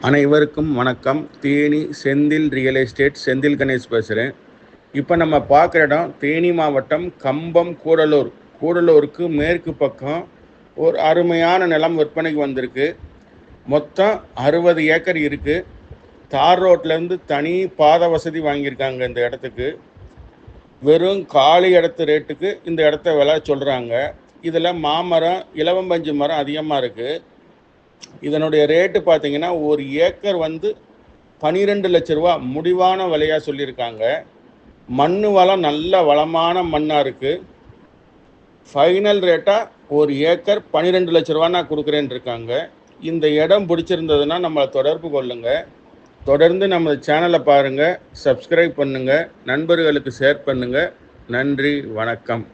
அனைவருக்கும் வணக்கம். Theni Senthil real estate Senthil Ganesh பேசுகிறேன். இப்போ நம்ம பார்க்குற இடம் தேனி மாவட்டம் கம்பம் கூடலூர். கூடலூருக்கு மேற்கு பக்கம் ஒரு அருமையான நிலம் விற்பனைக்கு வந்திருக்கு. மொத்தம் 60 ஏக்கர் இருக்குது. தார் ரோட்லேருந்து தனி பாதை வசதி வாங்கியிருக்காங்க. இந்த இடத்துக்கு வெறும் காலி இடத்து ரேட்டுக்கு இந்த இடத்த விலை சொல்கிறாங்க. இதில் மாமரம் இலவம்பஞ்சு மரம் அதிகமாக இருக்குது. இதனுடைய ரேட்டு பார்த்தீங்கன்னா ஒரு ஏக்கர் 12 லட்ச ரூபா முடிவான விலையாக சொல்லியிருக்காங்க. மண் வளம் நல்ல வளமான மண்ணாக இருக்குது. ஃபைனல் ரேட்டாக ஒரு ஏக்கர் 12 லட்ச ரூபா நான் கொடுக்குறேன்னு இருக்காங்க. இந்த இடம் பிடிச்சிருந்ததுன்னா நம்மளை தொடர்பு கொள்ளுங்கள். தொடர்ந்து நம்ம சேனலை பாருங்கள், சப்ஸ்கிரைப் பண்ணுங்கள், நண்பர்களுக்கு ஷேர் பண்ணுங்கள். நன்றி, வணக்கம்.